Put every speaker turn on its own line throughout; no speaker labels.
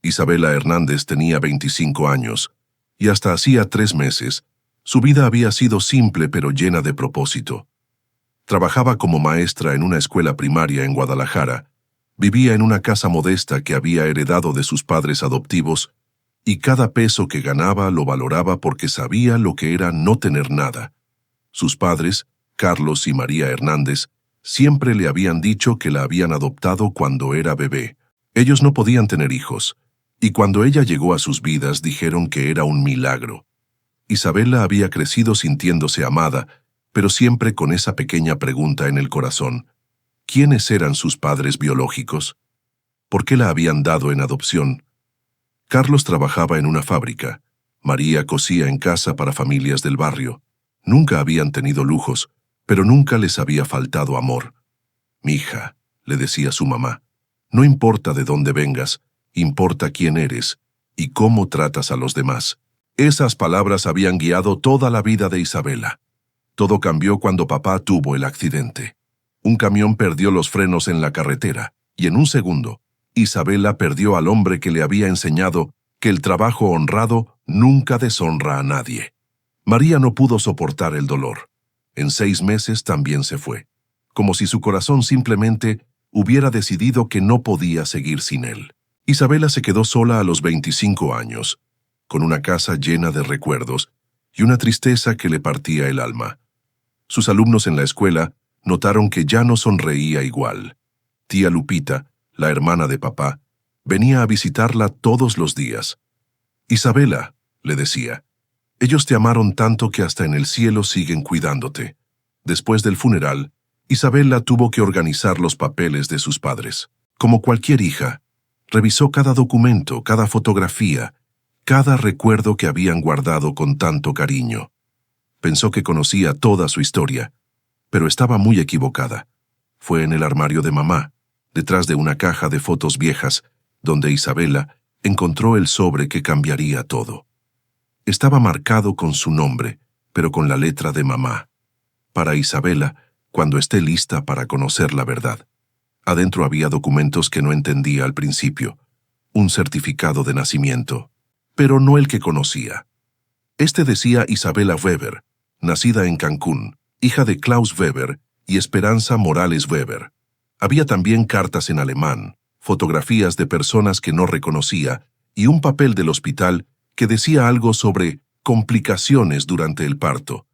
Isabela Hernández tenía 25 años, y hasta hacía 3 meses, su vida había sido simple pero llena de propósito. Trabajaba como maestra en una escuela primaria en Guadalajara, vivía en una casa modesta que había heredado de sus padres adoptivos, y cada peso que ganaba lo valoraba porque sabía lo que era no tener nada. Sus padres, Carlos y María Hernández, siempre le habían dicho que la habían adoptado cuando era bebé. Ellos no podían tener hijos, y cuando ella llegó a sus vidas dijeron que era un milagro. Isabela había crecido sintiéndose amada, pero siempre con esa pequeña pregunta en el corazón: ¿quiénes eran sus padres biológicos? ¿Por qué la habían dado en adopción? Carlos trabajaba en una fábrica. María cosía en casa para familias del barrio. Nunca habían tenido lujos, pero nunca les había faltado amor. «Mija», le decía su mamá, «no importa de dónde vengas, importa quién eres y cómo tratas a los demás». Esas palabras habían guiado toda la vida de Isabela. Todo cambió cuando papá tuvo el accidente. Un camión perdió los frenos en la carretera, y en un segundo, Isabela perdió al hombre que le había enseñado que el trabajo honrado nunca deshonra a nadie. María no pudo soportar el dolor. En 6 meses también se fue, como si su corazón simplemente hubiera decidido que no podía seguir sin él. Isabela se quedó sola a los 25 años, con una casa llena de recuerdos y una tristeza que le partía el alma. Sus alumnos en la escuela notaron que ya no sonreía igual. Tía Lupita, la hermana de papá, venía a visitarla todos los días. «Isabela», le decía, «ellos te amaron tanto que hasta en el cielo siguen cuidándote». Después del funeral, Isabela tuvo que organizar los papeles de sus padres. Como cualquier hija, revisó cada documento, cada fotografía, cada recuerdo que habían guardado con tanto cariño. Pensó que conocía toda su historia, pero estaba muy equivocada. Fue en el armario de mamá, detrás de una caja de fotos viejas, donde Isabela encontró el sobre que cambiaría todo. Estaba marcado con su nombre, pero con la letra de mamá. Para Isabela, cuando esté lista para conocer la verdad. Adentro había documentos que no entendía al principio. Un certificado de nacimiento, pero no el que conocía. Este decía Isabela Weber, nacida en Cancún, hija de Klaus Weber y Esperanza Morales Weber. Había también cartas en alemán, fotografías de personas que no reconocía y un papel del hospital que decía algo sobre complicaciones durante el parto.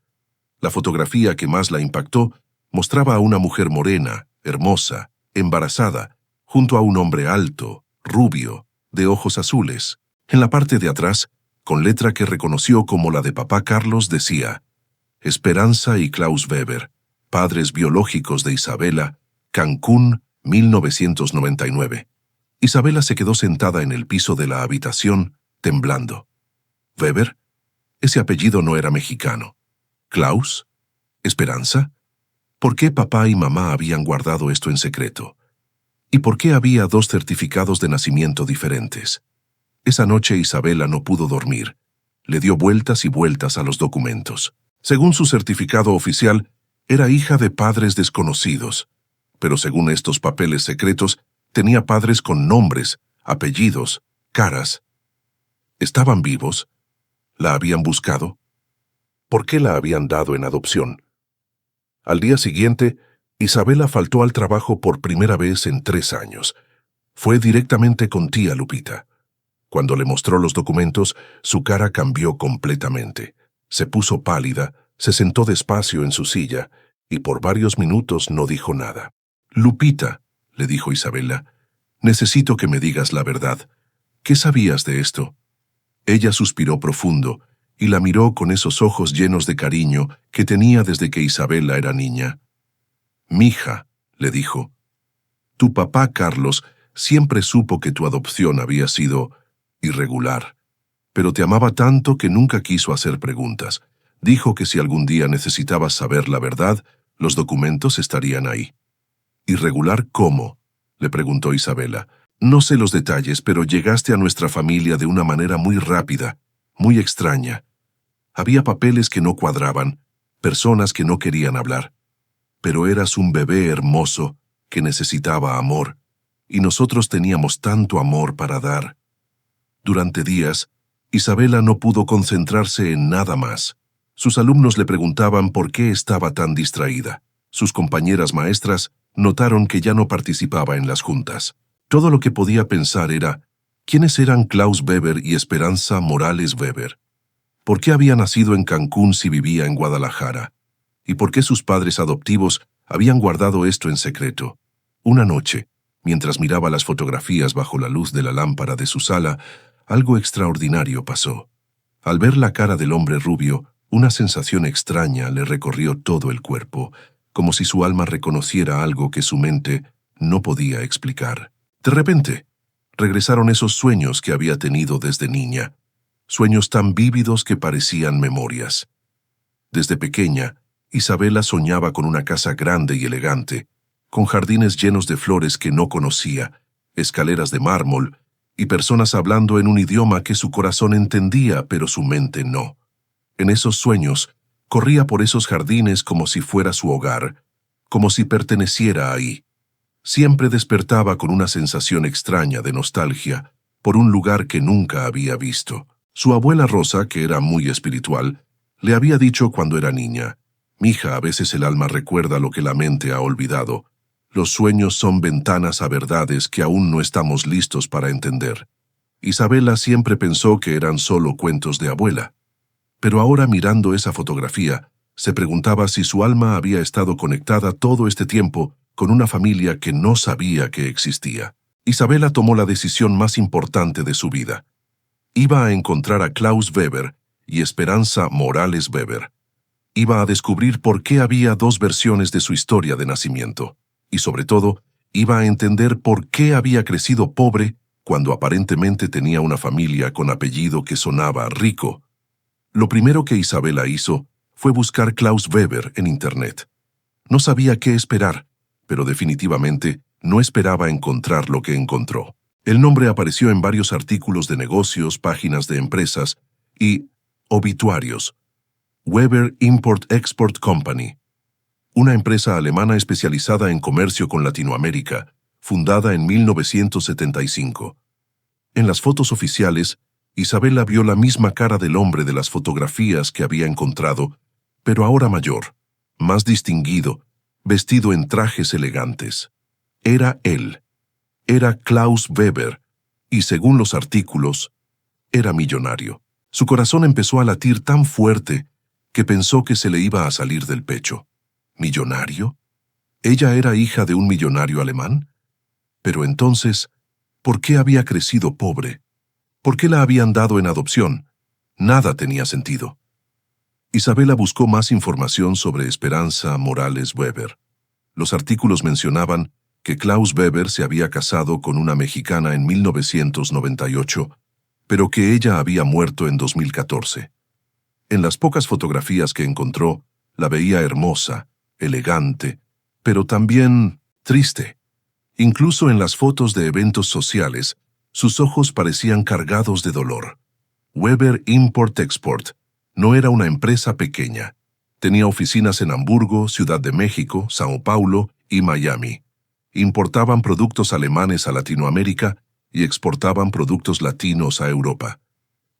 La fotografía que más la impactó mostraba a una mujer morena, hermosa, embarazada, junto a un hombre alto, rubio, de ojos azules. En la parte de atrás, con letra que reconoció como la de papá Carlos, decía: Esperanza y Klaus Weber, padres biológicos de Isabela, Cancún, 1999. Isabela se quedó sentada en el piso de la habitación, temblando. ¿Weber? Ese apellido no era mexicano. ¿Klaus? ¿Esperanza? ¿Por qué papá y mamá habían guardado esto en secreto? ¿Y por qué había 2 certificados de nacimiento diferentes? Esa noche Isabela no pudo dormir. Le dio vueltas y vueltas a los documentos. Según su certificado oficial, era hija de padres desconocidos, pero según estos papeles secretos, tenía padres con nombres, apellidos, caras. ¿Estaban vivos? ¿La habían buscado? ¿Por qué la habían dado en adopción? Al día siguiente, Isabela faltó al trabajo por primera vez en 3 años. Fue directamente con tía Lupita. Cuando le mostró los documentos, su cara cambió completamente. Se puso pálida, se sentó despacio en su silla y por varios minutos no dijo nada. «Lupita», le dijo Isabela, «necesito que me digas la verdad. ¿Qué sabías de esto?» Ella suspiró profundo y la miró con esos ojos llenos de cariño que tenía desde que Isabela era niña. «Mija», le dijo, «tu papá Carlos siempre supo que tu adopción había sido irregular, pero te amaba tanto que nunca quiso hacer preguntas. Dijo que si algún día necesitabas saber la verdad, los documentos estarían ahí». «¿Irregular cómo?», le preguntó Isabela. «No sé los detalles, pero llegaste a nuestra familia de una manera muy rápida, muy extraña. Había papeles que no cuadraban, personas que no querían hablar. Pero eras un bebé hermoso que necesitaba amor, y nosotros teníamos tanto amor para dar. Durante días, Isabela no pudo concentrarse en nada más. Sus alumnos le preguntaban por qué estaba tan distraída. Sus compañeras maestras notaron que ya no participaba en las juntas. Todo lo que podía pensar era, ¿quiénes eran Klaus Weber y Esperanza Morales Weber? ¿Por qué había nacido en Cancún si vivía en Guadalajara? ¿Y por qué sus padres adoptivos habían guardado esto en secreto? Una noche, mientras miraba las fotografías bajo la luz de la lámpara de su sala, algo extraordinario pasó. Al ver la cara del hombre rubio, una sensación extraña le recorrió todo el cuerpo, como si su alma reconociera algo que su mente no podía explicar. De repente, regresaron esos sueños que había tenido desde niña, sueños tan vívidos que parecían memorias. Desde pequeña, Isabela soñaba con una casa grande y elegante, con jardines llenos de flores que no conocía, escaleras de mármol y personas hablando en un idioma que su corazón entendía pero su mente no. En esos sueños, corría por esos jardines como si fuera su hogar, como si perteneciera ahí. Siempre despertaba con una sensación extraña de nostalgia por un lugar que nunca había visto. Su abuela Rosa, que era muy espiritual, le había dicho cuando era niña: «Mija, a veces el alma recuerda lo que la mente ha olvidado. Los sueños son ventanas a verdades que aún no estamos listos para entender». Isabela siempre pensó que eran solo cuentos de abuela. Pero ahora, mirando esa fotografía, se preguntaba si su alma había estado conectada todo este tiempo con una familia que no sabía que existía. Isabela tomó la decisión más importante de su vida. Iba a encontrar a Klaus Weber y Esperanza Morales Weber. Iba a descubrir por qué había dos versiones de su historia de nacimiento. Y sobre todo, iba a entender por qué había crecido pobre cuando aparentemente tenía una familia con apellido que sonaba rico. Lo primero que Isabela hizo fue buscar Klaus Weber en Internet. No sabía qué esperar, pero definitivamente no esperaba encontrar lo que encontró. El nombre apareció en varios artículos de negocios, páginas de empresas y obituarios. Weber Import-Export Company, una empresa alemana especializada en comercio con Latinoamérica, fundada en 1975. En las fotos oficiales, Isabela vio la misma cara del hombre de las fotografías que había encontrado, pero ahora mayor, más distinguido, vestido en trajes elegantes. Era él. Era Klaus Weber, y según los artículos, era millonario. Su corazón empezó a latir tan fuerte que pensó que se le iba a salir del pecho. ¿Millonario? ¿Ella era hija de un millonario alemán? Pero entonces, ¿por qué había crecido pobre? ¿Por qué la habían dado en adopción? Nada tenía sentido. Isabela buscó más información sobre Esperanza Morales Weber. Los artículos mencionaban que Klaus Weber se había casado con una mexicana en 1998, pero que ella había muerto en 2014. En las pocas fotografías que encontró, la veía hermosa, elegante, pero también triste. Incluso en las fotos de eventos sociales, sus ojos parecían cargados de dolor. Weber Import-Export no era una empresa pequeña. Tenía oficinas en Hamburgo, Ciudad de México, Sao Paulo y Miami. Importaban productos alemanes a Latinoamérica y exportaban productos latinos a Europa.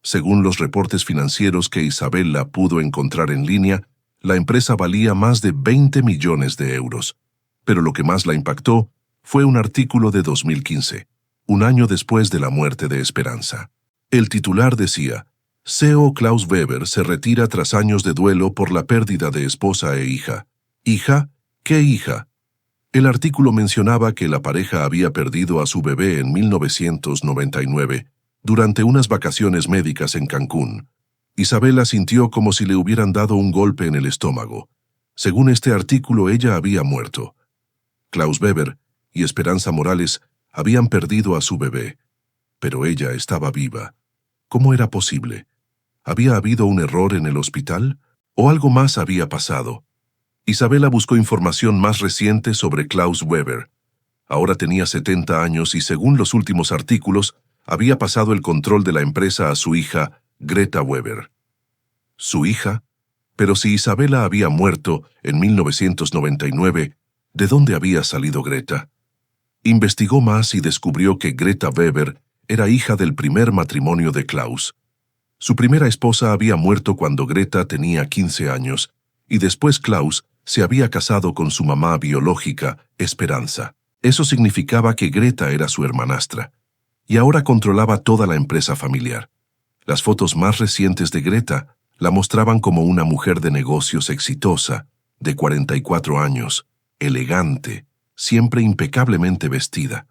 Según los reportes financieros que Isabela pudo encontrar en línea, la empresa valía más de 20 millones de euros. Pero lo que más la impactó fue un artículo de 2015, un año después de la muerte de Esperanza. El titular decía: CEO Klaus Weber se retira tras años de duelo por la pérdida de esposa e hija. ¿Hija? ¿Qué hija? El artículo mencionaba que la pareja había perdido a su bebé en 1999, durante unas vacaciones médicas en Cancún. Isabela sintió como si le hubieran dado un golpe en el estómago. Según este artículo, ella había muerto. Klaus Weber y Esperanza Morales habían perdido a su bebé, pero ella estaba viva. ¿Cómo era posible? ¿Había habido un error en el hospital? ¿O algo más había pasado? Isabela buscó información más reciente sobre Klaus Weber. Ahora tenía 70 años y, según los últimos artículos, había pasado el control de la empresa a su hija, Greta Weber. ¿Su hija? Pero si Isabela había muerto en 1999, ¿de dónde había salido Greta? Investigó más y descubrió que Greta Weber era hija del primer matrimonio de Klaus. Su primera esposa había muerto cuando Greta tenía 15 años, y después Klaus se había casado con su mamá biológica, Esperanza. Eso significaba que Greta era su hermanastra, y ahora controlaba toda la empresa familiar. Las fotos más recientes de Greta la mostraban como una mujer de negocios exitosa, de 44 años, elegante, siempre impecablemente vestida.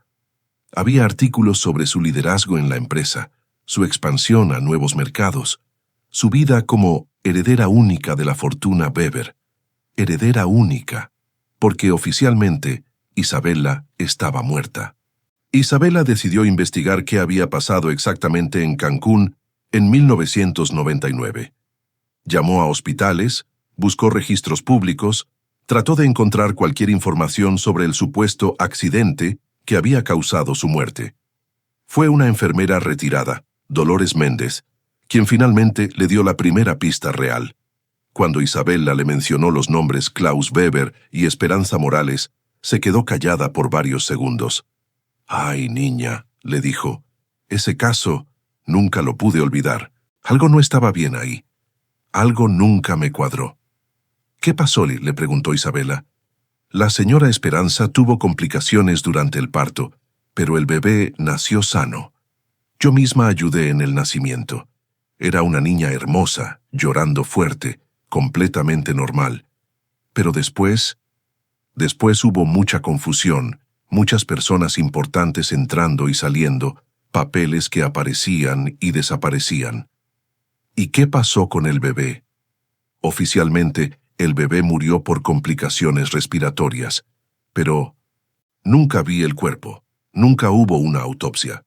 Había artículos sobre su liderazgo en la empresa, su expansión a nuevos mercados, su vida como heredera única de la fortuna Weber. Heredera única, porque oficialmente Isabella estaba muerta. Isabella decidió investigar qué había pasado exactamente en Cancún en 1999. Llamó a hospitales, buscó registros públicos, trató de encontrar cualquier información sobre el supuesto accidente que había causado su muerte. Fue una enfermera retirada, Dolores Méndez, quien finalmente le dio la primera pista real. Cuando Isabella le mencionó los nombres Klaus Weber y Esperanza Morales, se quedó callada por varios segundos. «Ay, niña», le dijo, «ese caso nunca lo pude olvidar. Algo no estaba bien ahí. Algo nunca me cuadró». «¿Qué pasó?», le preguntó Isabella. «La señora Esperanza tuvo complicaciones durante el parto, pero el bebé nació sano. Yo misma ayudé en el nacimiento. Era una niña hermosa, llorando fuerte, completamente normal. Pero después hubo mucha confusión, muchas personas importantes entrando y saliendo, papeles que aparecían y desaparecían». «¿Y qué pasó con el bebé?». «Oficialmente, el bebé murió por complicaciones respiratorias, pero nunca vi el cuerpo, nunca hubo una autopsia.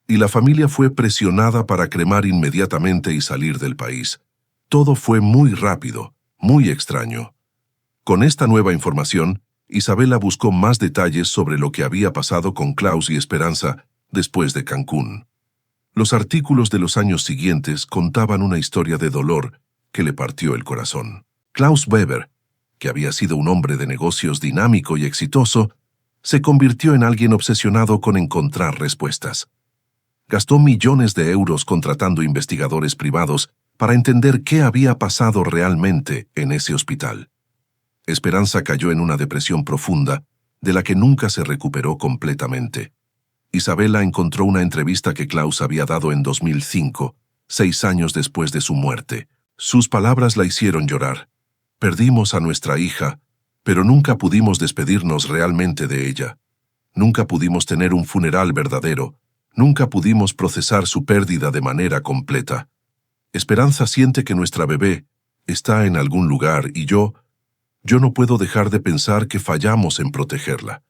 Y la familia fue presionada para cremar inmediatamente y salir del país. Todo fue muy rápido, muy extraño». Con esta nueva información, Isabella buscó más detalles sobre lo que había pasado con Klaus y Esperanza después de Cancún. Los artículos de los años siguientes contaban una historia de dolor que le partió el corazón. Klaus Weber, que había sido un hombre de negocios dinámico y exitoso, se convirtió en alguien obsesionado con encontrar respuestas. Gastó millones de euros contratando investigadores privados para entender qué había pasado realmente en ese hospital. Esperanza cayó en una depresión profunda, de la que nunca se recuperó completamente. Isabella encontró una entrevista que Klaus había dado en 2005, 6 años después de su muerte. Sus palabras la hicieron llorar. «Perdimos a nuestra hija, pero nunca pudimos despedirnos realmente de ella. Nunca pudimos tener un funeral verdadero. Nunca pudimos procesar su pérdida de manera completa. Esperanza siente que nuestra bebé está en algún lugar y yo no puedo dejar de pensar que fallamos en protegerla».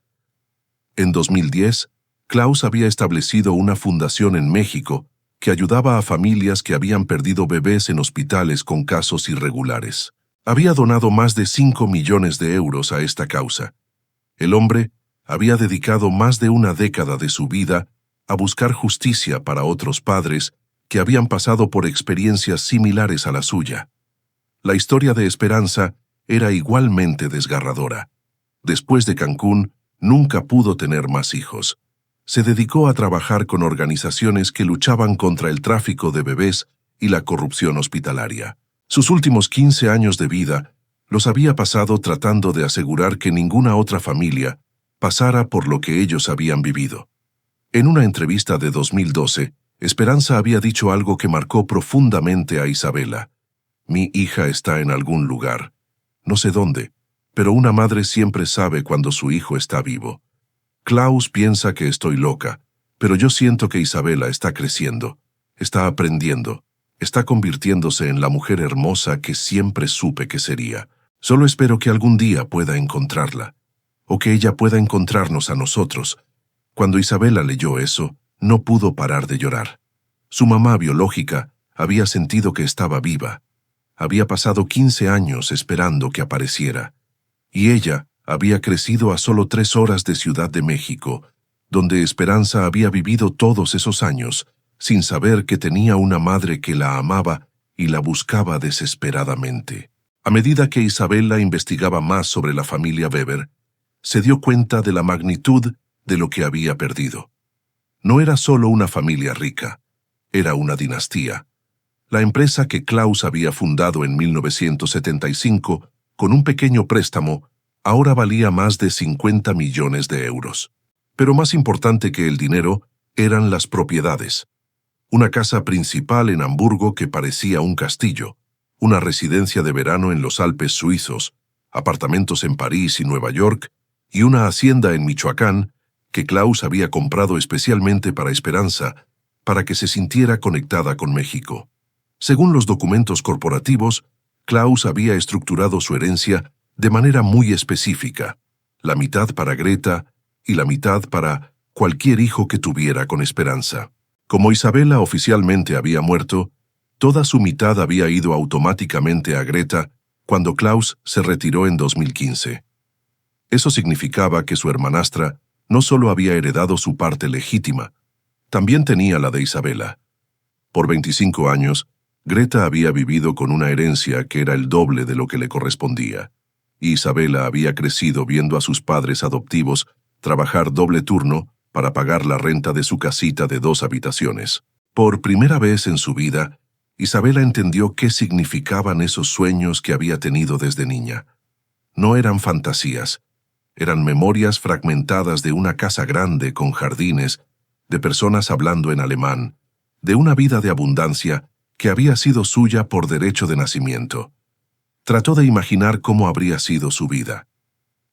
En 2010, Klaus había establecido una fundación en México que ayudaba a familias que habían perdido bebés en hospitales con casos irregulares. Había donado más de 5 millones de euros a esta causa. El hombre había dedicado más de una década de su vida a buscar justicia para otros padres que habían pasado por experiencias similares a la suya. La historia de Esperanza era igualmente desgarradora. Después de Cancún, nunca pudo tener más hijos. Se dedicó a trabajar con organizaciones que luchaban contra el tráfico de bebés y la corrupción hospitalaria. Sus últimos 15 años de vida los había pasado tratando de asegurar que ninguna otra familia pasara por lo que ellos habían vivido. En una entrevista de 2012, Esperanza había dicho algo que marcó profundamente a Isabella. «Mi hija está en algún lugar. No sé dónde, pero una madre siempre sabe cuando su hijo está vivo. Klaus piensa que estoy loca, pero yo siento que Isabella está creciendo, está aprendiendo, está convirtiéndose en la mujer hermosa que siempre supe que sería. Solo espero que algún día pueda encontrarla, o que ella pueda encontrarnos a nosotros». Cuando Isabella leyó eso, no pudo parar de llorar. Su mamá biológica había sentido que estaba viva. Había pasado 15 años esperando que apareciera. Y ella había crecido a solo 3 horas de Ciudad de México, donde Esperanza había vivido todos esos años, sin saber que tenía una madre que la amaba y la buscaba desesperadamente. A medida que Isabella investigaba más sobre la familia Weber, se dio cuenta de la magnitud de lo que había perdido. No era solo una familia rica, era una dinastía. La empresa que Klaus había fundado en 1975, con un pequeño préstamo, ahora valía más de 50 millones de euros. Pero más importante que el dinero eran las propiedades. Una casa principal en Hamburgo que parecía un castillo, una residencia de verano en los Alpes suizos, apartamentos en París y Nueva York, y una hacienda en Michoacán que Klaus había comprado especialmente para Esperanza, para que se sintiera conectada con México. Según los documentos corporativos, Klaus había estructurado su herencia de manera muy específica, la mitad para Greta y la mitad para cualquier hijo que tuviera con Esperanza. Como Isabela oficialmente había muerto, toda su mitad había ido automáticamente a Greta cuando Klaus se retiró en 2015. Eso significaba que su hermanastra no solo había heredado su parte legítima, también tenía la de Isabela. Por 25 años, Greta había vivido con una herencia que era el doble de lo que le correspondía, y Isabela había crecido viendo a sus padres adoptivos trabajar doble turno para pagar la renta de su casita de 2 habitaciones. Por primera vez en su vida, Isabela entendió qué significaban esos sueños que había tenido desde niña. No eran fantasías, eran memorias fragmentadas de una casa grande con jardines, de personas hablando en alemán, de una vida de abundancia que había sido suya por derecho de nacimiento. Trató de imaginar cómo habría sido su vida.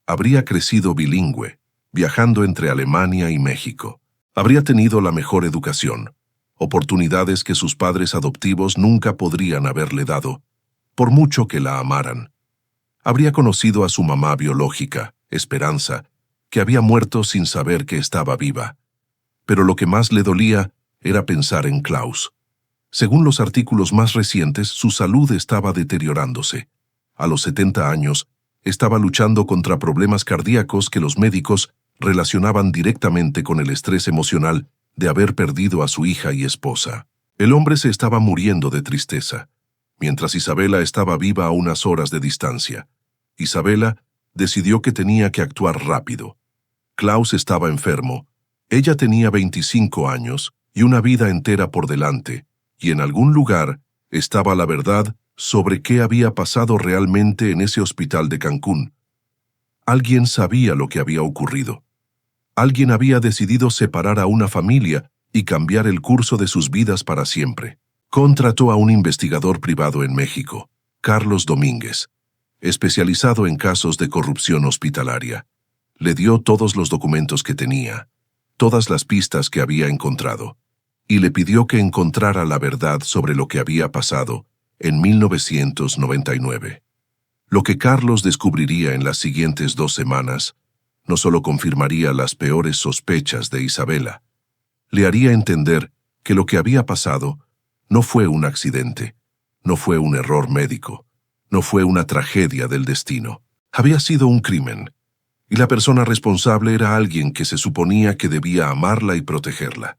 Habría crecido bilingüe, viajando entre Alemania y México. Habría tenido la mejor educación, oportunidades que sus padres adoptivos nunca podrían haberle dado, por mucho que la amaran. Habría conocido a su mamá biológica, Esperanza, que había muerto sin saber que estaba viva. Pero lo que más le dolía era pensar en Klaus. Según los artículos más recientes, su salud estaba deteriorándose. A los 70 años, estaba luchando contra problemas cardíacos que los médicos relacionaban directamente con el estrés emocional de haber perdido a su hija y esposa. El hombre se estaba muriendo de tristeza, mientras Isabela estaba viva a unas horas de distancia. Isabela decidió que tenía que actuar rápido. Klaus estaba enfermo. Ella tenía 25 años y una vida entera por delante, y en algún lugar estaba la verdad sobre qué había pasado realmente en ese hospital de Cancún. Alguien sabía lo que había ocurrido. Alguien había decidido separar a una familia y cambiar el curso de sus vidas para siempre. Contrató a un investigador privado en México, Carlos Domínguez, especializado en casos de corrupción hospitalaria. Le dio todos los documentos que tenía, todas las pistas que había encontrado, y le pidió que encontrara la verdad sobre lo que había pasado en 1999. Lo que Carlos descubriría en las siguientes 2 semanas no solo confirmaría las peores sospechas de Isabela, le haría entender que lo que había pasado no fue un accidente, no fue un error médico, no fue una tragedia del destino. Había sido un crimen, y la persona responsable era alguien que se suponía que debía amarla y protegerla.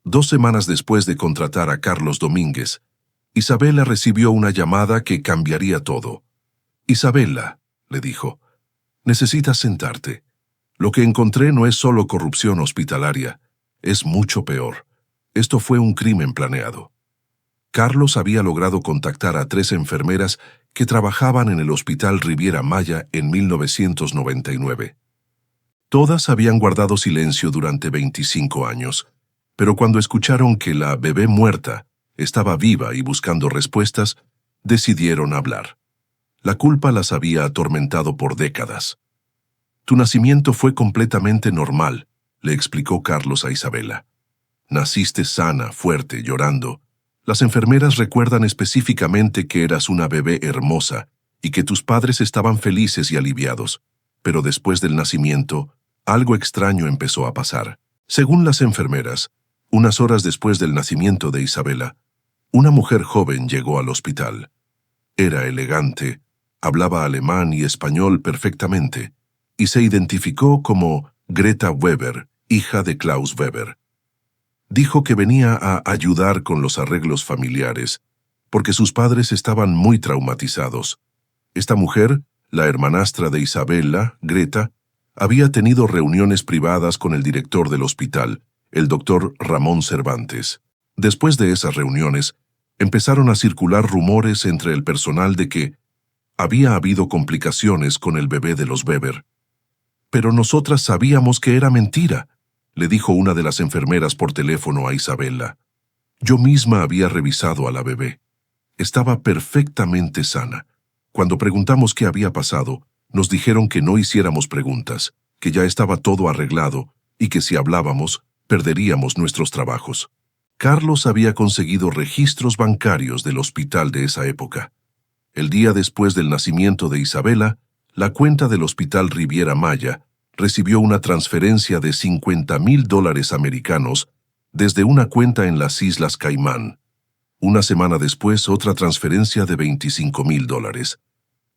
2 semanas después de contratar a Carlos Domínguez, Isabela recibió una llamada que cambiaría todo. «Isabela», le dijo, «necesitas sentarte. Lo que encontré no es solo corrupción hospitalaria, es mucho peor. Esto fue un crimen planeado». Carlos había logrado contactar a 3 enfermeras que trabajaban en el Hospital Riviera Maya en 1999. Todas habían guardado silencio durante 25 años, pero cuando escucharon que la bebé muerta estaba viva y buscando respuestas, decidieron hablar. La culpa las había atormentado por décadas. «Tu nacimiento fue completamente normal», le explicó Carlos a Isabela. «Naciste sana, fuerte, llorando. Las enfermeras recuerdan específicamente que eras una bebé hermosa y que tus padres estaban felices y aliviados, pero después del nacimiento, algo extraño empezó a pasar». Según las enfermeras, unas horas después del nacimiento de Isabela, una mujer joven llegó al hospital. Era elegante, hablaba alemán y español perfectamente, y se identificó como Greta Weber, hija de Klaus Weber. Dijo que venía a ayudar con los arreglos familiares, porque sus padres estaban muy traumatizados. Esta mujer, la hermanastra de Isabela, Greta, había tenido reuniones privadas con el director del hospital, el doctor Ramón Cervantes. Después de esas reuniones, empezaron a circular rumores entre el personal de que había habido complicaciones con el bebé de los Weber. Pero nosotras sabíamos que era mentira, le dijo una de las enfermeras por teléfono a Isabela. Yo misma había revisado a la bebé. Estaba perfectamente sana. Cuando preguntamos qué había pasado, nos dijeron que no hiciéramos preguntas, que ya estaba todo arreglado y que si hablábamos, perderíamos nuestros trabajos. Carlos había conseguido registros bancarios del hospital de esa época. El día después del nacimiento de Isabela, la cuenta del Hospital Riviera Maya recibió una transferencia de $50,000 americanos desde una cuenta en las Islas Caimán. Una semana después, otra transferencia de $25,000.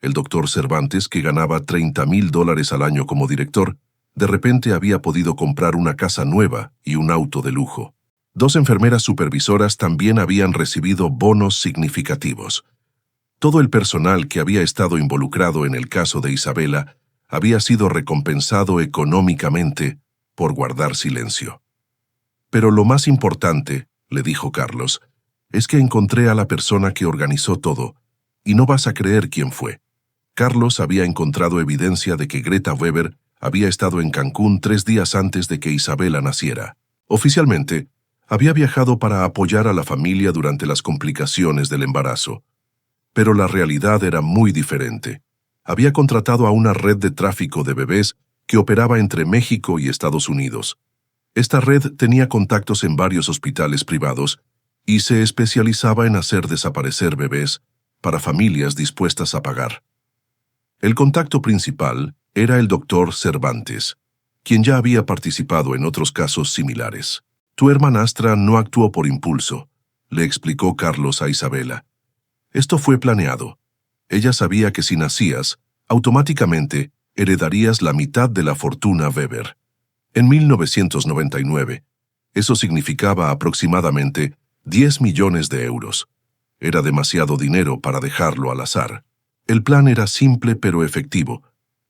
El doctor Cervantes, que ganaba $30,000 al año como director, de repente había podido comprar una casa nueva y un auto de lujo. 2 enfermeras supervisoras también habían recibido bonos significativos. Todo el personal que había estado involucrado en el caso de Isabela había sido recompensado económicamente por guardar silencio. Pero lo más importante, le dijo Carlos, es que encontré a la persona que organizó todo, y no vas a creer quién fue. Carlos había encontrado evidencia de que Greta Weber había estado en Cancún 3 días antes de que Isabela naciera. Oficialmente, había viajado para apoyar a la familia durante las complicaciones del embarazo. Pero la realidad era muy diferente. Había contratado a una red de tráfico de bebés que operaba entre México y Estados Unidos. Esta red tenía contactos en varios hospitales privados y se especializaba en hacer desaparecer bebés para familias dispuestas a pagar. El contacto principal era el doctor Cervantes, quien ya había participado en otros casos similares. Tu hermanastra no actuó por impulso, le explicó Carlos a Isabela. Esto fue planeado. Ella sabía que si nacías, automáticamente heredarías la mitad de la fortuna Weber. En 1999, eso significaba aproximadamente 10 millones de euros. Era demasiado dinero para dejarlo al azar. El plan era simple pero efectivo.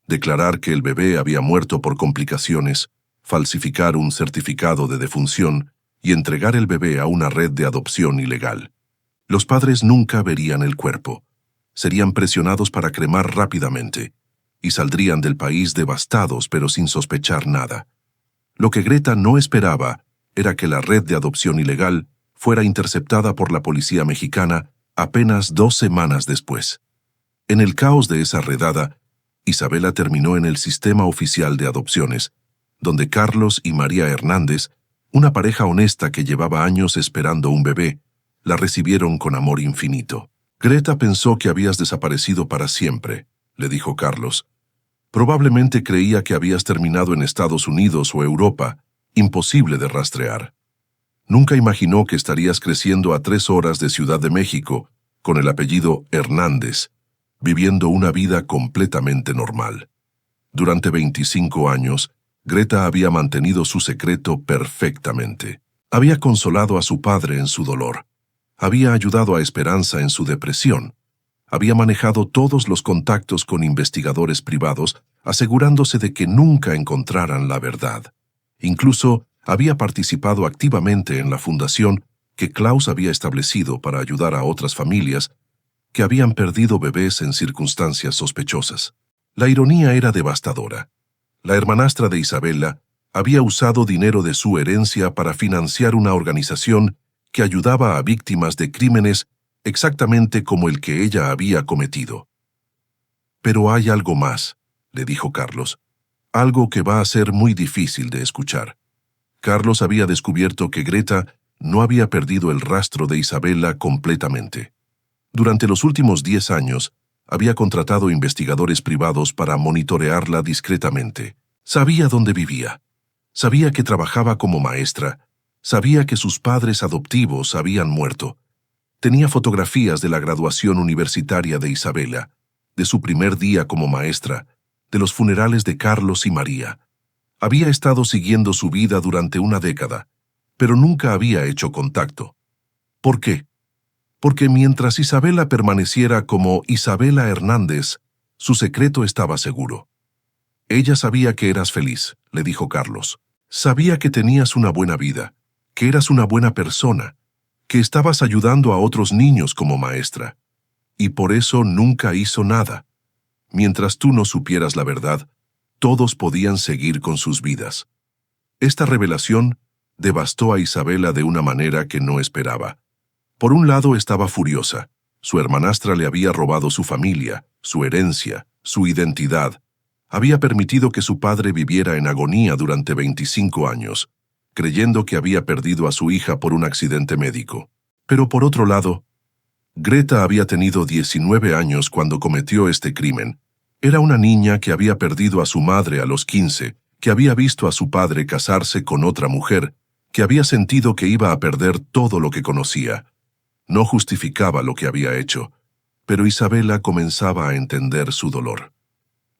Declarar que el bebé había muerto por complicaciones, falsificar un certificado de defunción y entregar el bebé a una red de adopción ilegal. Los padres nunca verían el cuerpo. Serían presionados para cremar rápidamente y saldrían del país devastados pero sin sospechar nada. Lo que Greta no esperaba era que la red de adopción ilegal fuera interceptada por la policía mexicana apenas 2 semanas después. En el caos de esa redada, Isabela terminó en el sistema oficial de adopciones, donde Carlos y María Hernández, una pareja honesta que llevaba años esperando un bebé, la recibieron con amor infinito. Greta pensó que habías desaparecido para siempre, le dijo Carlos. Probablemente creía que habías terminado en Estados Unidos o Europa, imposible de rastrear. Nunca imaginó que estarías creciendo a 3 horas de Ciudad de México, con el apellido Hernández, viviendo una vida completamente normal. Durante 25 años, Greta había mantenido su secreto perfectamente. Había consolado a su padre en su dolor. Había ayudado a Esperanza en su depresión. Había manejado todos los contactos con investigadores privados, asegurándose de que nunca encontraran la verdad. Incluso había participado activamente en la fundación que Klaus había establecido para ayudar a otras familias que habían perdido bebés en circunstancias sospechosas. La ironía era devastadora. La hermanastra de Isabela había usado dinero de su herencia para financiar una organización que ayudaba a víctimas de crímenes exactamente como el que ella había cometido. Pero hay algo más, le dijo Carlos, algo que va a ser muy difícil de escuchar. Carlos había descubierto que Greta no había perdido el rastro de Isabela completamente. Durante los últimos 10 años, había contratado investigadores privados para monitorearla discretamente. Sabía dónde vivía. Sabía que trabajaba como maestra. Sabía que sus padres adoptivos habían muerto. Tenía fotografías de la graduación universitaria de Isabela, de su primer día como maestra, de los funerales de Carlos y María. Había estado siguiendo su vida durante una década, pero nunca había hecho contacto. ¿Por qué? Porque mientras Isabela permaneciera como Isabela Hernández, su secreto estaba seguro. Ella sabía que eras feliz, le dijo Carlos. Sabía que tenías una buena vida, que eras una buena persona, que estabas ayudando a otros niños como maestra, y por eso nunca hizo nada. Mientras tú no supieras la verdad, todos podían seguir con sus vidas. Esta revelación devastó a Isabela de una manera que no esperaba. Por un lado estaba furiosa. Su hermanastra le había robado su familia, su herencia, su identidad. Había permitido que su padre viviera en agonía durante 25 años, creyendo que había perdido a su hija por un accidente médico. Pero por otro lado, Greta había tenido 19 años cuando cometió este crimen. Era una niña que había perdido a su madre a los 15, que había visto a su padre casarse con otra mujer, que había sentido que iba a perder todo lo que conocía. No justificaba lo que había hecho, pero Isabela comenzaba a entender su dolor.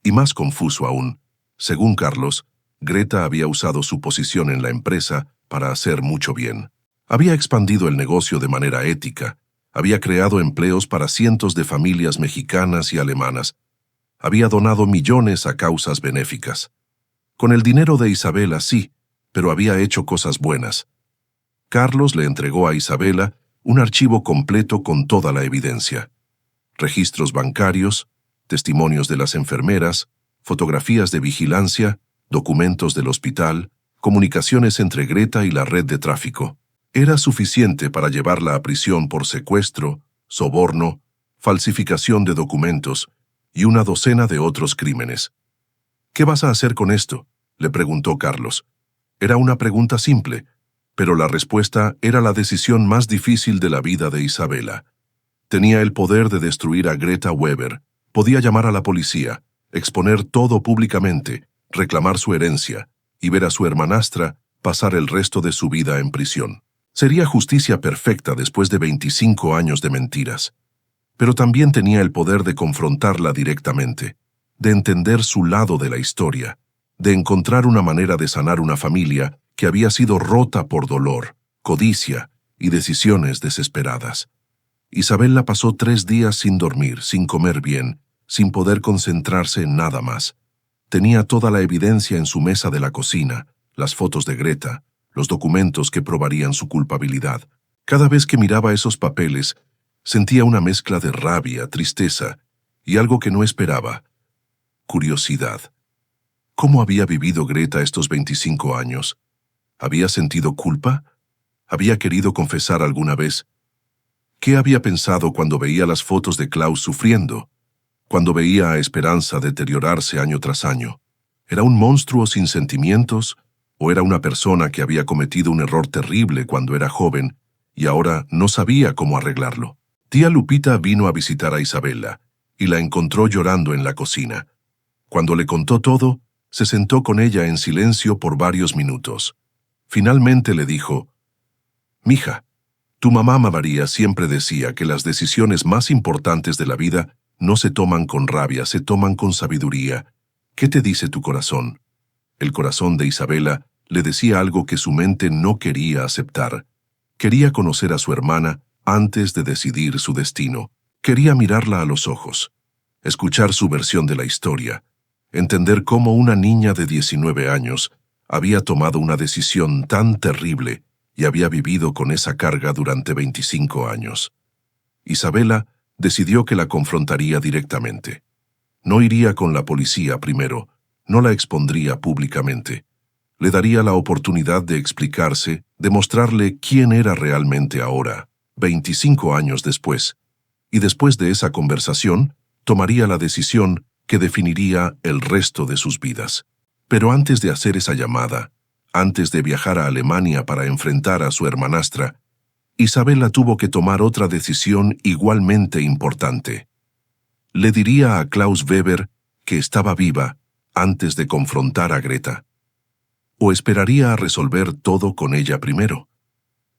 Y más confuso aún, según Carlos, Greta había usado su posición en la empresa para hacer mucho bien. Había expandido el negocio de manera ética, había creado empleos para cientos de familias mexicanas y alemanas, había donado millones a causas benéficas. Con el dinero de Isabela sí, pero había hecho cosas buenas. Carlos le entregó a Isabela un archivo completo con toda la evidencia. Registros bancarios, testimonios de las enfermeras, fotografías de vigilancia, documentos del hospital, comunicaciones entre Greta y la red de tráfico. Era suficiente para llevarla a prisión por secuestro, soborno, falsificación de documentos y una docena de otros crímenes. ¿Qué vas a hacer con esto?, le preguntó Carlos. Era una pregunta simple, pero la respuesta era la decisión más difícil de la vida de Isabela. Tenía el poder de destruir a Greta Weber, podía llamar a la policía, exponer todo públicamente, reclamar su herencia y ver a su hermanastra pasar el resto de su vida en prisión. Sería justicia perfecta después de 25 años de mentiras. Pero también tenía el poder de confrontarla directamente, de entender su lado de la historia, de encontrar una manera de sanar una familia que había sido rota por dolor, codicia y decisiones desesperadas. Isabela pasó 3 días sin dormir, sin comer bien, sin poder concentrarse en nada más. Tenía toda la evidencia en su mesa de la cocina, las fotos de Greta, los documentos que probarían su culpabilidad. Cada vez que miraba esos papeles, sentía una mezcla de rabia, tristeza y algo que no esperaba: curiosidad. ¿Cómo había vivido Greta estos 25 años? ¿Había sentido culpa? ¿Había querido confesar alguna vez? ¿Qué había pensado cuando veía las fotos de Klaus sufriendo? Cuando veía a Esperanza deteriorarse año tras año. ¿Era un monstruo sin sentimientos? ¿O era una persona que había cometido un error terrible cuando era joven y ahora no sabía cómo arreglarlo? Tía Lupita vino a visitar a Isabela y la encontró llorando en la cocina. Cuando le contó todo, se sentó con ella en silencio por varios minutos. Finalmente le dijo: «Mija, tu mamá María siempre decía que las decisiones más importantes de la vida no se toman con rabia, se toman con sabiduría. ¿Qué te dice tu corazón?». El corazón de Isabela le decía algo que su mente no quería aceptar. Quería conocer a su hermana antes de decidir su destino. Quería mirarla a los ojos, escuchar su versión de la historia, entender cómo una niña de 19 años había tomado una decisión tan terrible y había vivido con esa carga durante 25 años. Isabela decidió que la confrontaría directamente. No iría con la policía primero, no la expondría públicamente. Le daría la oportunidad de explicarse, de mostrarle quién era realmente ahora, 25 años después. Y después de esa conversación, tomaría la decisión que definiría el resto de sus vidas. Pero antes de hacer esa llamada, antes de viajar a Alemania para enfrentar a su hermanastra, Isabela tuvo que tomar otra decisión igualmente importante. Le diría a Klaus Weber que estaba viva antes de confrontar a Greta. ¿O esperaría a resolver todo con ella primero?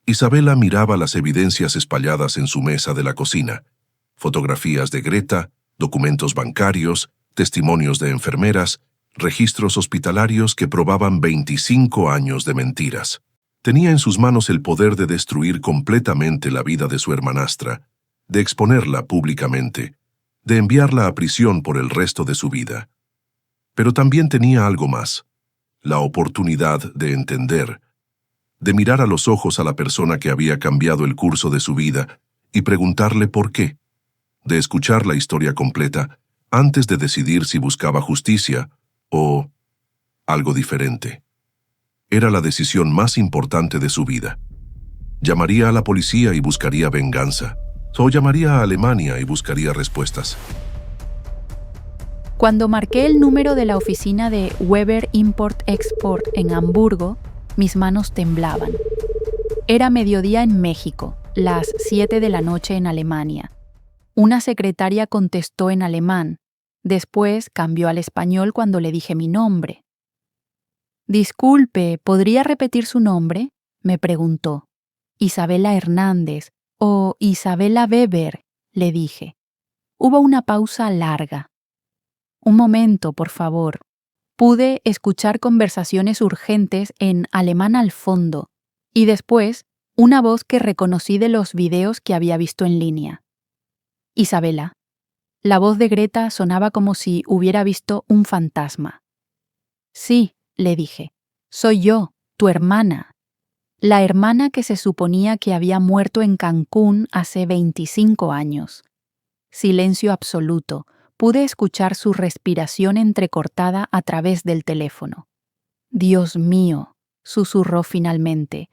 Isabela miraba las evidencias espalladas en su mesa de la cocina: fotografías de Greta, documentos bancarios, testimonios de enfermeras, registros hospitalarios que probaban 25 años de mentiras. Tenía en sus manos el poder de destruir completamente la vida de su hermanastra, de exponerla públicamente, de enviarla a prisión por el resto de su vida. Pero también tenía algo más. la oportunidad de entender, de mirar a los ojos a la persona que había cambiado el curso de su vida y preguntarle por qué, de escuchar la historia completa antes de decidir si buscaba justicia o algo diferente. Era la decisión más importante de su vida. Llamaría a la policía y buscaría venganza, o llamaría a Alemania y buscaría respuestas.
Cuando marqué el número de la oficina de Weber Import-Export en Hamburgo, mis manos temblaban. Era mediodía en México, las 7 de la noche en Alemania. Una secretaria contestó en alemán. Después cambió al español cuando le dije mi nombre. «Disculpe, ¿podría repetir su nombre?», me preguntó. «Isabela Hernández o Isabela Weber», le dije. Hubo una pausa larga. «Un momento, por favor». Pude escuchar conversaciones urgentes en alemán al fondo y después una voz que reconocí de los videos que había visto en línea. «Isabela». La voz de Greta sonaba como si hubiera visto un fantasma. «Sí», le dije, «soy yo, tu hermana». La hermana que se suponía que había muerto en Cancún hace 25 años. Silencio absoluto. Pude escuchar su respiración entrecortada a través del teléfono. «Dios mío», susurró finalmente.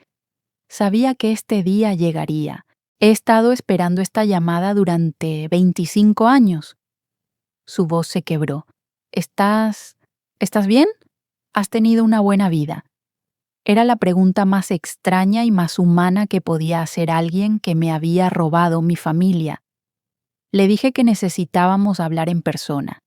«Sabía que este día llegaría. He estado esperando esta llamada durante 25 años». Su voz se quebró. ¿Estás bien? ¿Has tenido una buena vida? Era la pregunta más extraña y más humana que podía hacer alguien que me había robado mi familia. Le dije que necesitábamos hablar en persona,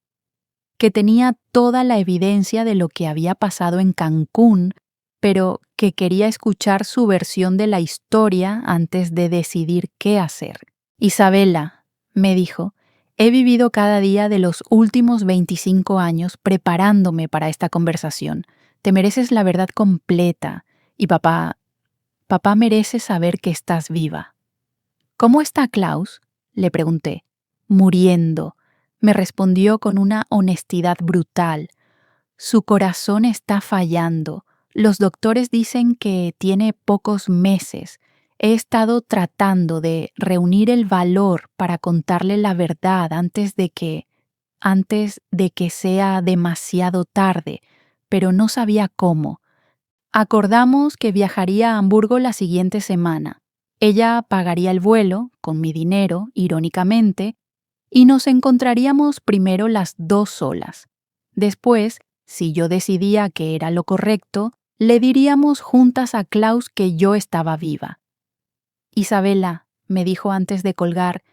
que tenía toda la evidencia de lo que había pasado en Cancún, pero que quería escuchar su versión de la historia antes de decidir qué hacer. «Isabela», me dijo, «he vivido cada día de los últimos 25 años preparándome para esta conversación. Te mereces la verdad completa y papá merece saber que estás viva». «¿Cómo está Klaus?», le pregunté. «Muriendo», me respondió con una honestidad brutal. «Su corazón está fallando. Los doctores dicen que tiene pocos meses. He estado tratando de reunir el valor para contarle la verdad antes de que sea demasiado tarde, pero no sabía cómo. Acordamos que viajaría a Hamburgo la siguiente semana. Ella pagaría el vuelo, con mi dinero, irónicamente, y nos encontraríamos primero las dos solas. Después, si yo decidía que era lo correcto, le diríamos juntas a Klaus que yo estaba viva. «Isabela», me dijo antes de colgar,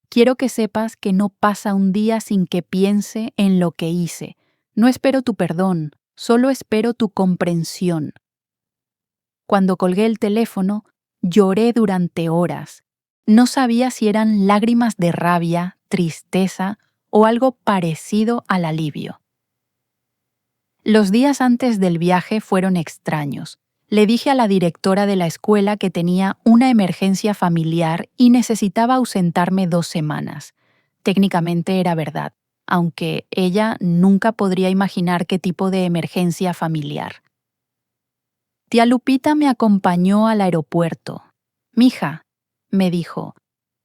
«quiero que sepas que no pasa un día sin que piense en lo que hice. No espero tu perdón, solo espero tu comprensión». Cuando colgué el teléfono, lloré durante horas. No sabía si eran lágrimas de rabia, tristeza o algo parecido al alivio. Los días antes del viaje fueron extraños. Le dije a la directora de la escuela que tenía una emergencia familiar y necesitaba ausentarme 2 semanas. Técnicamente era verdad, aunque ella nunca podría imaginar qué tipo de emergencia familiar. Tía Lupita me acompañó al aeropuerto. «Mija», me dijo,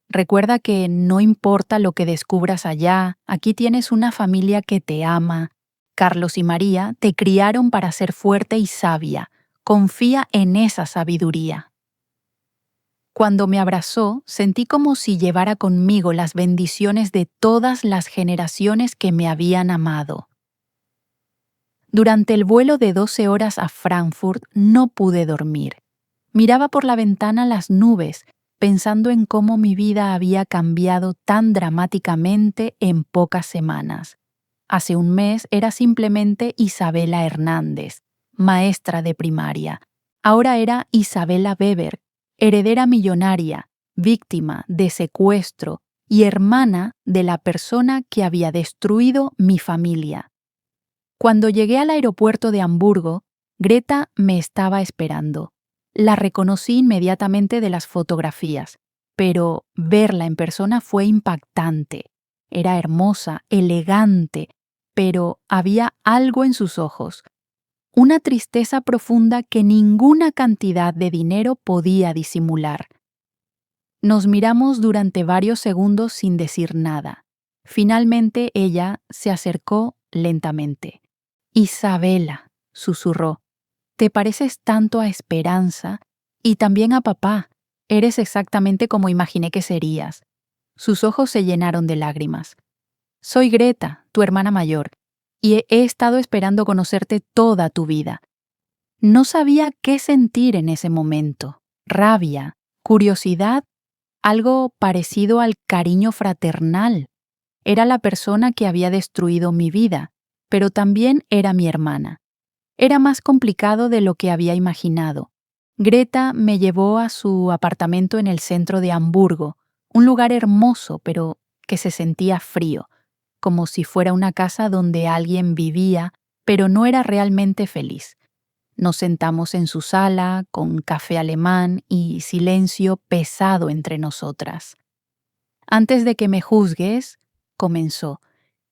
«recuerda que no importa lo que descubras allá, aquí tienes una familia que te ama. Carlos y María te criaron para ser fuerte y sabia. Confía en esa sabiduría». Cuando me abrazó, sentí como si llevara conmigo las bendiciones de todas las generaciones que me habían amado. Durante el vuelo de 12 horas a Frankfurt no pude dormir. Miraba por la ventana las nubes, pensando en cómo mi vida había cambiado tan dramáticamente en pocas semanas. Hace un mes era simplemente Isabela Hernández, maestra de primaria. Ahora era Isabela Weber, heredera millonaria, víctima de secuestro y hermana de la persona que había destruido mi familia. Cuando llegué al aeropuerto de Hamburgo, Greta me estaba esperando. La reconocí inmediatamente de las fotografías, pero verla en persona fue impactante. Era hermosa, elegante, pero había algo en sus ojos. una tristeza profunda que ninguna cantidad de dinero podía disimular. Nos miramos durante varios segundos sin decir nada. Finalmente ella se acercó lentamente. «Isabela», susurró, «te pareces tanto a Esperanza y también a papá. Eres exactamente como imaginé que serías». Sus ojos se llenaron de lágrimas. «Soy Greta, tu hermana mayor, y he estado esperando conocerte toda tu vida». No sabía qué sentir en ese momento. Rabia, curiosidad, algo parecido al cariño fraternal. Era la persona que había destruido mi vida, pero también era mi hermana. Era más complicado de lo que había imaginado. Greta me llevó a su apartamento en el centro de Hamburgo, un lugar hermoso, pero que se sentía frío, como si fuera una casa donde alguien vivía, pero no era realmente feliz. Nos sentamos en su sala, con café alemán y silencio pesado entre nosotras. «Antes de que me juzgues», comenzó,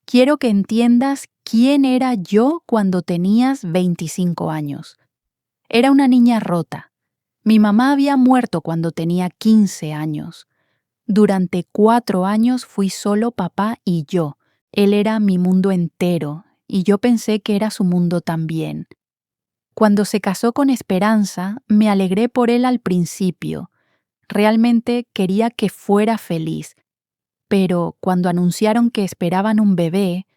«quiero que entiendas quién era yo cuando tenías 25 años. Era una niña rota. Mi mamá había muerto cuando tenía 15 años. Durante 4 años fui solo papá y yo. Él era mi mundo entero, y yo pensé que era su mundo también. Cuando se casó con Esperanza, me alegré por él al principio. Realmente quería que fuera feliz. Pero cuando anunciaron que esperaban un bebé,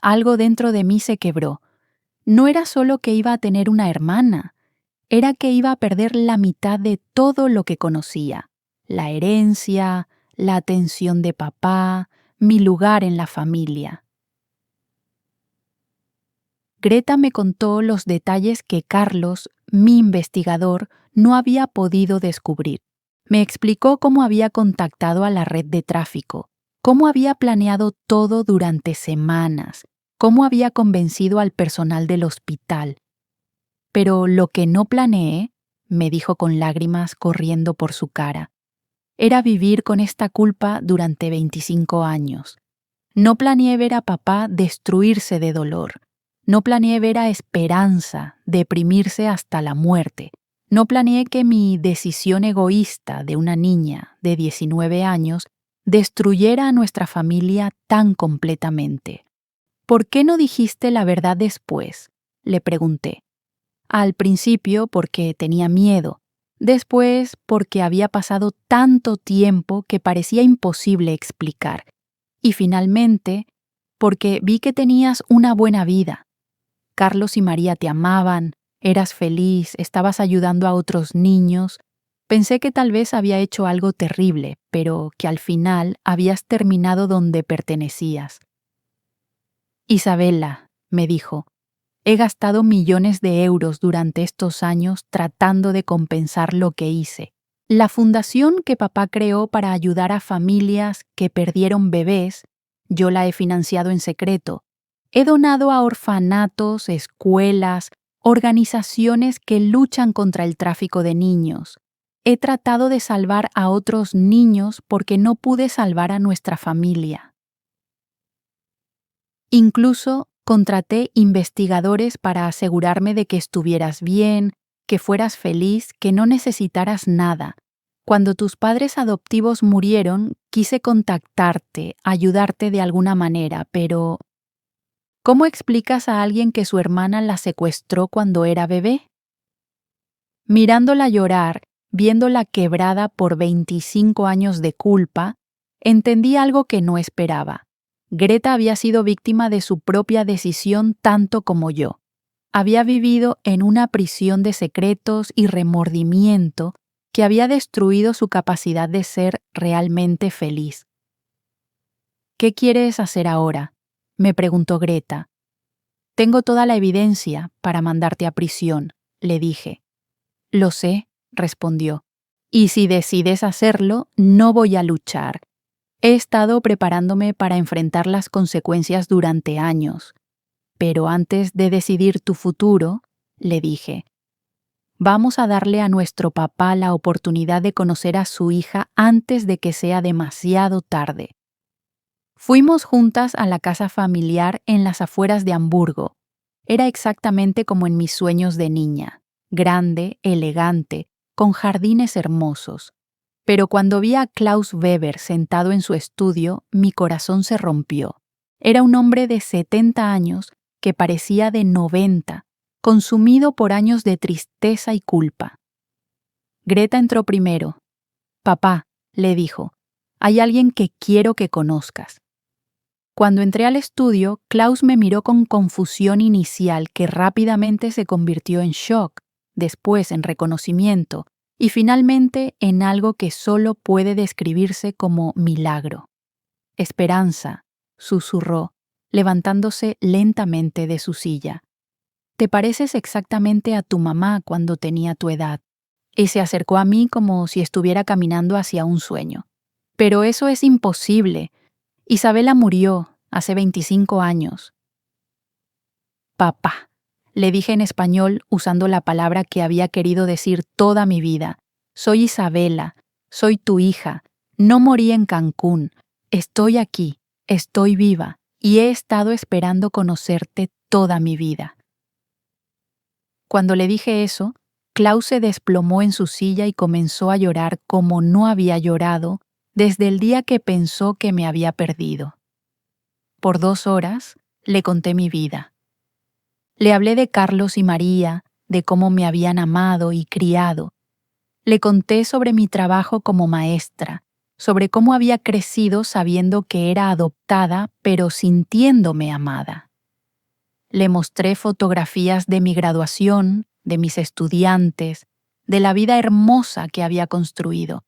algo dentro de mí se quebró. No era solo que iba a tener una hermana, era que iba a perder la mitad de todo lo que conocía. La herencia, la atención de papá, mi lugar en la familia. Greta me contó los detalles que Carlos, mi investigador, no había podido descubrir. Me explicó cómo había contactado a la red de tráfico, cómo había planeado todo durante semanas, cómo había convencido al personal del hospital. Pero lo que no planeé, me dijo con lágrimas corriendo por su cara, era vivir con esta culpa durante 25 años. No planeé ver a papá destruirse de dolor. No planeé ver a Esperanza deprimirse hasta la muerte. No planeé que mi decisión egoísta de una niña de 19 años destruyera a nuestra familia tan completamente. «¿Por qué no dijiste la verdad después?», le pregunté. Al principio porque tenía miedo, después porque había pasado tanto tiempo que parecía imposible explicar, y finalmente porque vi que tenías una buena vida. Carlos y María te amaban, eras feliz, estabas ayudando a otros niños. Pensé que tal vez había hecho algo terrible, pero que al final habías terminado donde pertenecías». «Isabela», me dijo, «he gastado millones de euros durante estos años tratando de compensar lo que hice. La fundación que papá creó para ayudar a familias que perdieron bebés, yo la he financiado en secreto. He donado a orfanatos, escuelas, organizaciones que luchan contra el tráfico de niños. He tratado de salvar a otros niños porque no pude salvar a nuestra familia. Incluso contraté investigadores para asegurarme de que estuvieras bien, que fueras feliz, que no necesitaras nada. Cuando tus padres adoptivos murieron, quise contactarte, ayudarte de alguna manera, pero ¿cómo explicas a alguien que su hermana la secuestró cuando era bebé?». Mirándola llorar, viéndola quebrada por 25 años de culpa, entendí algo que no esperaba. Greta había sido víctima de su propia decisión tanto como yo. Había vivido en una prisión de secretos y remordimiento que había destruido su capacidad de ser realmente feliz. «¿Qué quieres hacer ahora?», me preguntó Greta. «Tengo toda la evidencia para mandarte a prisión», le dije. «Lo sé», respondió. «Y si decides hacerlo, no voy a luchar. He estado preparándome para enfrentar las consecuencias durante años. Pero antes de decidir tu futuro», le dije, «vamos a darle a nuestro papá la oportunidad de conocer a su hija antes de que sea demasiado tarde». Fuimos juntas a la casa familiar en las afueras de Hamburgo. Era exactamente como en mis sueños de niña, grande, elegante, con jardines hermosos. Pero cuando vi a Klaus Weber sentado en su estudio, mi corazón se rompió. Era un hombre de 70 años que parecía de 90, consumido por años de tristeza y culpa. Greta entró primero. «Papá», le dijo, «hay alguien que quiero que conozcas». Cuando entré al estudio, Klaus me miró con confusión inicial que rápidamente se convirtió en shock, después en reconocimiento y finalmente en algo que solo puede describirse como milagro. «Esperanza», susurró, levantándose lentamente de su silla. «Te pareces exactamente a tu mamá cuando tenía tu edad». Y se acercó a mí como si estuviera caminando hacia un sueño. «Pero eso es imposible. Isabela murió hace 25 años». «Papá», le dije en español usando la palabra que había querido decir toda mi vida. «Soy Isabela, soy tu hija. No morí en Cancún. Estoy aquí, estoy viva y he estado esperando conocerte toda mi vida». Cuando le dije eso, Klaus se desplomó en su silla y comenzó a llorar como no había llorado desde el día que pensó que me había perdido. Por 2 horas le conté mi vida. Le hablé de Carlos y María, de cómo me habían amado y criado. Le conté sobre mi trabajo como maestra, sobre cómo había crecido sabiendo que era adoptada pero sintiéndome amada. Le mostré fotografías de mi graduación, de mis estudiantes, de la vida hermosa que había construido.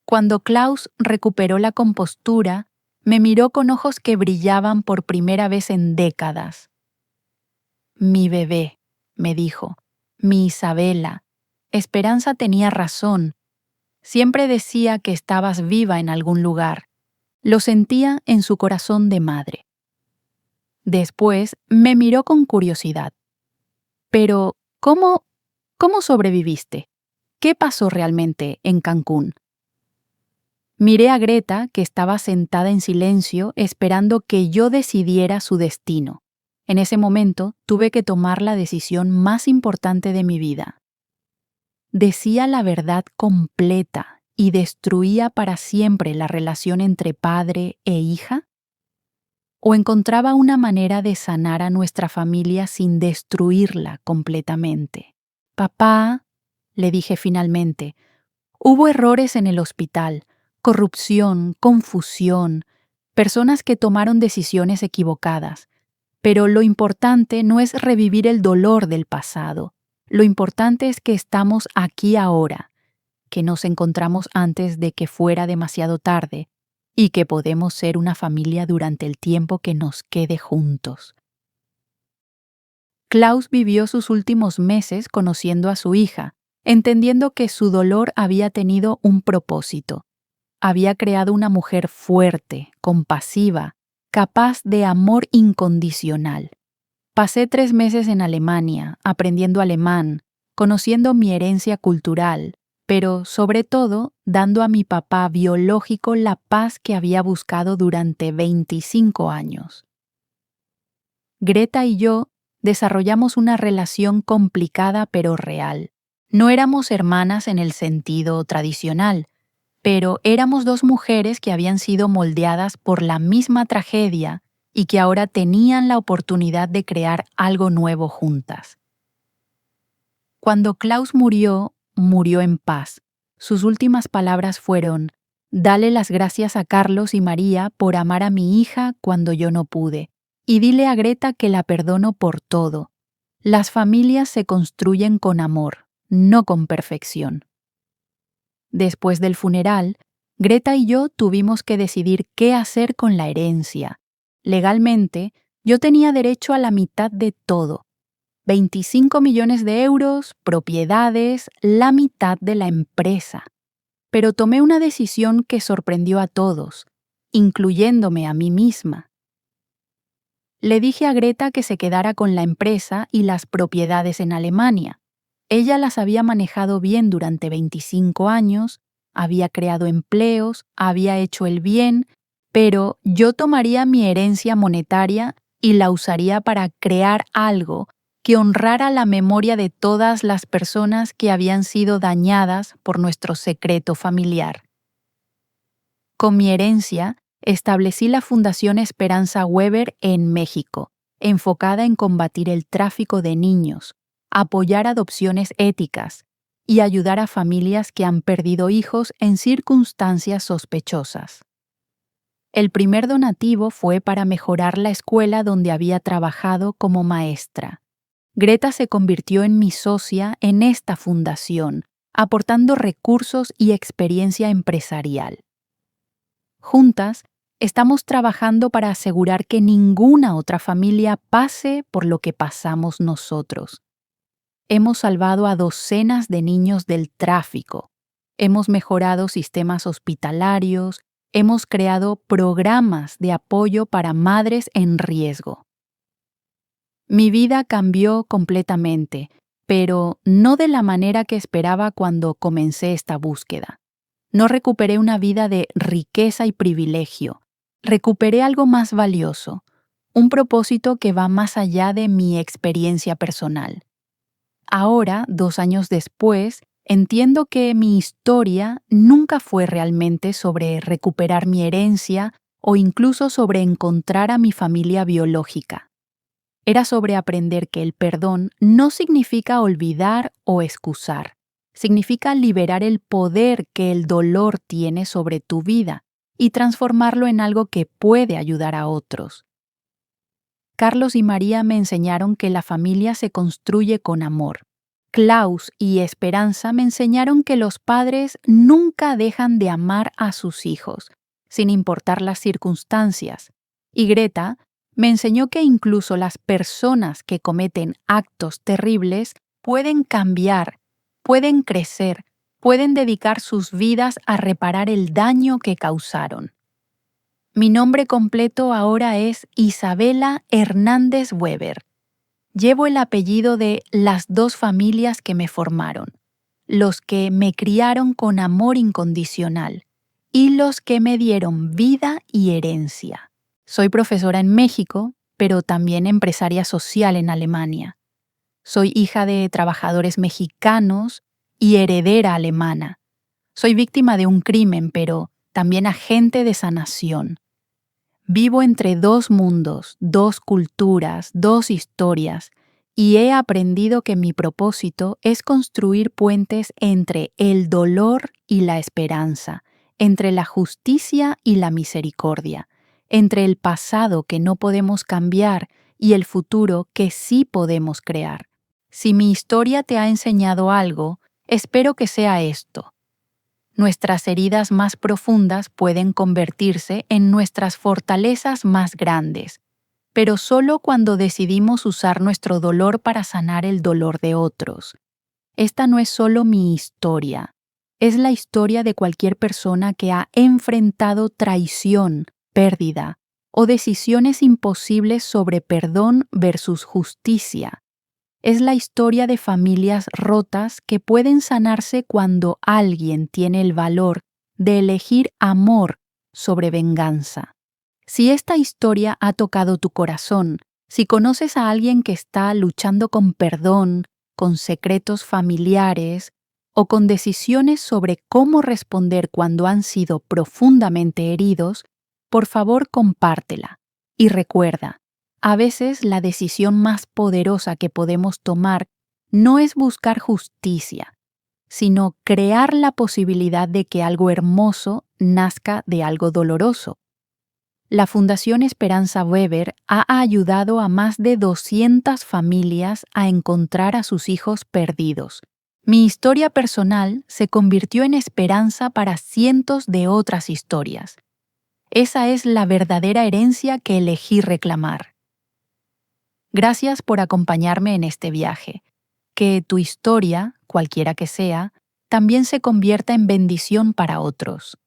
Cuando Klaus recuperó la compostura, me miró con ojos que brillaban por primera vez en décadas. «Mi bebé», me dijo, «mi Isabela. Esperanza tenía razón. Siempre decía que estabas viva en algún lugar. Lo sentía en su corazón de madre». Después me miró con curiosidad. «Pero, ¿cómo sobreviviste? ¿Qué pasó realmente en Cancún?» Miré a Greta, que estaba sentada en silencio esperando que yo decidiera su destino. En ese momento tuve que tomar la decisión más importante de mi vida. ¿Decía la verdad completa y destruía para siempre la relación entre padre e hija? ¿O encontraba una manera de sanar a nuestra familia sin destruirla completamente? «Papá», le dije finalmente, «hubo errores en el hospital, corrupción, confusión, personas que tomaron decisiones equivocadas. Pero lo importante no es revivir el dolor del pasado. Lo importante es que estamos aquí ahora, que nos encontramos antes de que fuera demasiado tarde y que podemos ser una familia durante el tiempo que nos quede juntos». Klaus vivió sus últimos meses conociendo a su hija, entendiendo que su dolor había tenido un propósito. Había creado una mujer fuerte, compasiva, capaz de amor incondicional. Pasé 3 meses en Alemania, aprendiendo alemán, conociendo mi herencia cultural, pero sobre todo dando a mi papá biológico la paz que había buscado durante 25 años. Greta y yo desarrollamos una relación complicada pero real. No éramos hermanas en el sentido tradicional, pero éramos 2 mujeres que habían sido moldeadas por la misma tragedia y que ahora tenían la oportunidad de crear algo nuevo juntas. Cuando Klaus murió, murió en paz. Sus últimas palabras fueron: «Dale las gracias a Carlos y María por amar a mi hija cuando yo no pude, y dile a Greta que la perdono por todo. Las familias se construyen con amor, no con perfección». Después del funeral, Greta y yo tuvimos que decidir qué hacer con la herencia. Legalmente, yo tenía derecho a la mitad de todo. 25 millones de euros, propiedades, la mitad de la empresa. Pero tomé una decisión que sorprendió a todos, incluyéndome a mí misma. Le dije a Greta que se quedara con la empresa y las propiedades en Alemania. Ella las había manejado bien durante 25 años, había creado empleos, había hecho el bien, pero yo tomaría mi herencia monetaria y la usaría para crear algo que honrara la memoria de todas las personas que habían sido dañadas por nuestro secreto familiar. Con mi herencia, establecí la Fundación Esperanza Weber en México, enfocada en combatir el tráfico de niños, apoyar adopciones éticas y ayudar a familias que han perdido hijos en circunstancias sospechosas. El primer donativo fue para mejorar la escuela donde había trabajado como maestra. Greta se convirtió en mi socia en esta fundación, aportando recursos y experiencia empresarial. Juntas, estamos trabajando para asegurar que ninguna otra familia pase por lo que pasamos nosotros. Hemos salvado a docenas de niños del tráfico. Hemos mejorado sistemas hospitalarios. Hemos creado programas de apoyo para madres en riesgo. Mi vida cambió completamente, pero no de la manera que esperaba cuando comencé esta búsqueda. No recuperé una vida de riqueza y privilegio. Recuperé algo más valioso, un propósito que va más allá de mi experiencia personal. Ahora, 2 años después, entiendo que mi historia nunca fue realmente sobre recuperar mi herencia o incluso sobre encontrar a mi familia biológica. Era sobre aprender que el perdón no significa olvidar o excusar. Significa liberar el poder que el dolor tiene sobre tu vida y transformarlo en algo que puede ayudar a otros. Carlos y María me enseñaron que la familia se construye con amor. Klaus y Esperanza me enseñaron que los padres nunca dejan de amar a sus hijos, sin importar las circunstancias. Y Greta me enseñó que incluso las personas que cometen actos terribles pueden cambiar, pueden crecer, pueden dedicar sus vidas a reparar el daño que causaron. Mi nombre completo ahora es Isabela Hernández Weber. Llevo el apellido de las 2 familias que me formaron, los que me criaron con amor incondicional y los que me dieron vida y herencia. Soy profesora en México, pero también empresaria social en Alemania. Soy hija de trabajadores mexicanos y heredera alemana. Soy víctima de un crimen, pero también agente de sanación. Vivo entre 2 mundos, 2 culturas, 2 historias, y he aprendido que mi propósito es construir puentes entre el dolor y la esperanza, entre la justicia y la misericordia, entre el pasado que no podemos cambiar y el futuro que sí podemos crear. Si mi historia te ha enseñado algo, espero que sea esto. Nuestras heridas más profundas pueden convertirse en nuestras fortalezas más grandes, pero solo cuando decidimos usar nuestro dolor para sanar el dolor de otros. Esta no es solo mi historia, es la historia de cualquier persona que ha enfrentado traición, pérdida o decisiones imposibles sobre perdón versus justicia. Es la historia de familias rotas que pueden sanarse cuando alguien tiene el valor de elegir amor sobre venganza. Si esta historia ha tocado tu corazón, si conoces a alguien que está luchando con perdón, con secretos familiares o con decisiones sobre cómo responder cuando han sido profundamente heridos, por favor compártela. Y recuerda, a veces la decisión más poderosa que podemos tomar no es buscar justicia, sino crear la posibilidad de que algo hermoso nazca de algo doloroso. La Fundación Esperanza Weber ha ayudado a más de 200 familias a encontrar a sus hijos perdidos. Mi historia personal se convirtió en esperanza para cientos de otras historias. Esa es la verdadera herencia que elegí reclamar. Gracias por acompañarme en este viaje. Que tu historia, cualquiera que sea, también se convierta en bendición para otros.